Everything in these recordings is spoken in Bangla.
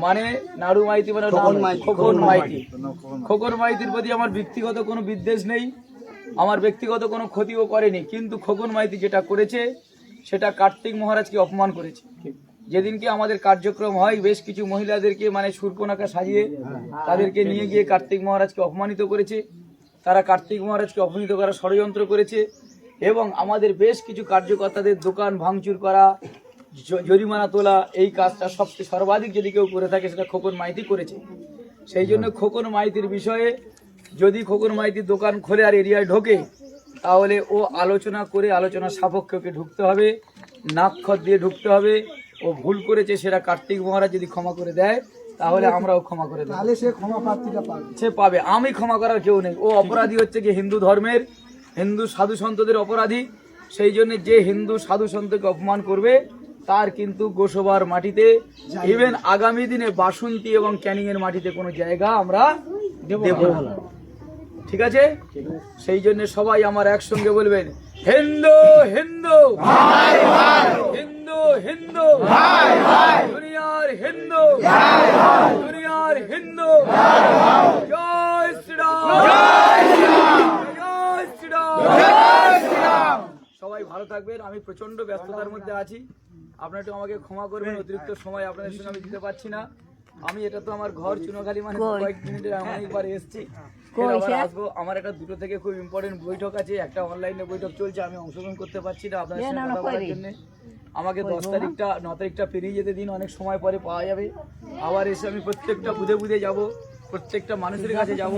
মানে নাড়ু মাইতি মানে খোকন মাইতি। খোকন মাইতির প্রতি আমার ব্যক্তিগত কোনো বিদ্বেষ নেই, আমার ব্যক্তিগত কোনো ক্ষতিও করেনি, কিন্তু খোকন মাইতি যেটা করেছে সেটা কার্তিক মহারাজকে অপমান করেছে। যেদিনকে আমাদের কার্যক্রম হয় বেশ কিছু মহিলাদেরকে মানে শূর্পণখা সাজিয়ে তাদেরকে নিয়ে গিয়ে কার্তিক মহারাজকে অপমানিত করেছে। তারা কার্তিক মহারাজকে অপমানিত করার ষড়যন্ত্র করেছে এবং আমাদের বেশ কিছু কার্যকর্তাদের দোকান ভাঙচুর করা, জরিমানা তোলা, এই কাজটা সবচেয়ে সর্বাধিক যদি কেউ করে থাকে সেটা খোকন মাইতি করেছে। সেই জন্য খোকন মাইতির বিষয়ে যদি খোকন মাইতির দোকান খোলে আর এরিয়ায় ঢোকে তাহলে ও আলোচনা করে আলোচনা সাপেক্ষে ওকে ঢুকতে হবে, নাক্ষর দিয়ে ঢুকতে হবে। ও ভুল করেছে সেটা কার্তিক মহারাজ যদি ক্ষমা করে দেয় তাহলে আমরাও ক্ষমা করে দেব, তাহলে সে ক্ষমা প্রার্থীটা পাবে, সে পাবে। আমি ক্ষমা করার কেউ নেই। ও অপরাধী হচ্ছে কি হিন্দু ধর্মের, হিন্দু সাধু সন্তদের অপরাধী। সেই জন্য যে হিন্দু সাধু সন্তকে অপমান করবে তার কিন্তু গোসবার মাটিতে, ইভেন আগামী দিনে বাসন্তী এবং ক্যানিং এর মাটিতে কোনো জায়গা আমরা দেব না। ঠিক আছে? সেই জন্য সবাই আমার একসঙ্গে বলবেন, হিন্দু হিন্দু ভাই ভাই, হিন্দু হিন্দু ভাই ভাই, দুনিয়ার হিন্দু ভাই ভাই, দুনিয়ার হিন্দু ভাই ভাই, জয় শ্রীরাম, জয় শ্রীরাম, জয় শ্রীরাম, জয় শ্রীরাম। সবাই ভালো থাকবেন। আমি প্রচন্ড ব্যস্ততার মধ্যে আছি, আপনারা একটু আমাকে ক্ষমা করবেন, অতিরিক্ত সময় আপনাদের সঙ্গে আমি দিতে পারছি না। আমি এটা তো আমার ঘর চুনোখালি, মানে কয়েক মিনিটের অনেকবার এসেছি, আসবো। আমার একটা 2টো থেকে খুব ইম্পর্টেন্ট বৈঠক আছে, একটা অনলাইনে বৈঠক চলছে, আমি অংশগ্রহণ করতে পারছি না আপনাদের সঙ্গে কথা বলার জন্য। আমাকে 10 তারিখটা 9 তারিখটা পেরিয়ে যেতে দিন, অনেক সময় পরে পাওয়া যাবে। আবার এসে আমি প্রত্যেকটা বুঝে বুঝে যাবো, প্রত্যেকটা মানুষের কাছে যাব।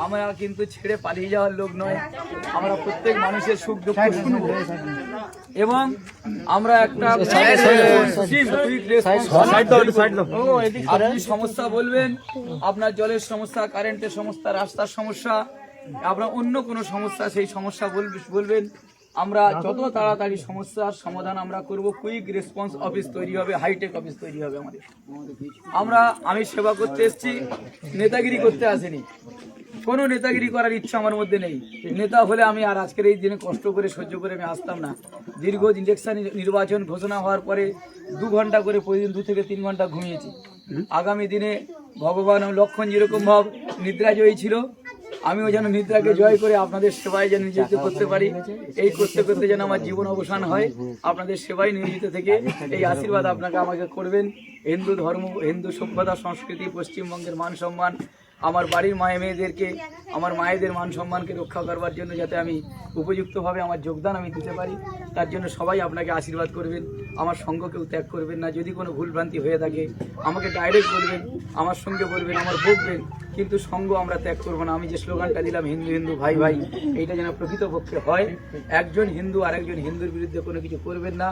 আমরা কিন্তু ছেড়ে পালিয়ে যাওয়ার লোক নয়, আমরা প্রত্যেক মানুষের সুখ দুঃখ শুনবো এবং আমরা একটা আপনি সমস্যা বলবেন, আপনার জলের সমস্যা, কারেন্টের সমস্যা, রাস্তার সমস্যা, আপনার অন্য কোনো সমস্যা, সেই সমস্যা বলবেন। আমরা যত তাড়াতাড়ি সমস্যার সমাধান আমরা করব। কুইক রেসপন্স অফিস তৈরি হবে, হাইটেক অফিস তৈরি হবে আমাদের। আমি সেবা করতে এসেছি, নেতাগিরি করতে আসিনি। কোনো নেতাগিরি করার ইচ্ছা আমার মধ্যে নেই। নেতা হলে আমি আর আজকের এই দিনে কষ্ট করে সহ্য করে আমি আসতাম না। দীর্ঘ ইলেকশন নির্বাচন ঘোষণা হওয়ার পরে 2 ঘন্টা করে প্রতিদিন 2 থেকে 3 ঘন্টা ঘুমিয়েছি। আগামী দিনে ভগবান লক্ষণ যেরকম ভাব নিদ্রাজয়ী ছিল, আমিও যেন নিদ্রাকে জয় করে আপনাদের সেবায় যেন নিয়োজিত করতে পারি। এই করতে করতে যেন আমার জীবন অবসান হয়, আপনাদের সেবায় নিয়োজিত থেকে এই আশীর্বাদ আপনাকে আমাকে করবেন। হিন্দু ধর্ম, হিন্দু সভ্যতা সংস্কৃতি, পশ্চিমবঙ্গের মান সম্মান, আমার বাড়ির মায়ে মেয়েদেরকে, আমার মায়েদের মান সম্মানকে রক্ষা করবার জন্য যাতে আমি উপযুক্তভাবে আমার যোগদান আমি দিতে পারি, তার জন্য সবাই আপনাকে আশীর্বাদ করবেন। আমার সঙ্গকেও ত্যাগ করবেন না। যদি কোনো ভুলভ্রান্তি হয়ে থাকে আমাকে ডাইরেক্ট বলবেন, আমার সঙ্গে বলবেন, আমার বকবেন, কিন্তু সঙ্গ আমরা ত্যাগ করবো না। আমি যে স্লোগানটা দিলাম হিন্দু হিন্দু ভাই ভাই, এইটা যেন প্রকৃতপক্ষে হয়। একজন হিন্দু আরেকজন হিন্দুর বিরুদ্ধে কোনো কিছু করবেন না।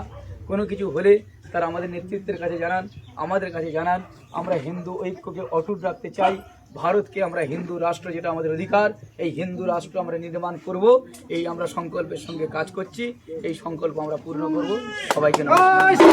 কোনো কিছু হলে তারা আমাদের নেতৃত্বের কাছে জানান, আমাদের কাছে জানান। আমরা হিন্দু ঐক্যকে অটুট রাখতে চাই। ভারতকে আমরা হিন্দু রাষ্ট্র, যেটা আমাদের অধিকার, এই হিন্দু রাষ্ট্র আমরা নির্মাণ করব। এই আমরা সংকল্পের সঙ্গে কাজ করছি, এই সংকল্প আমরা পূর্ণ করব। সবাইকে নমস্কার।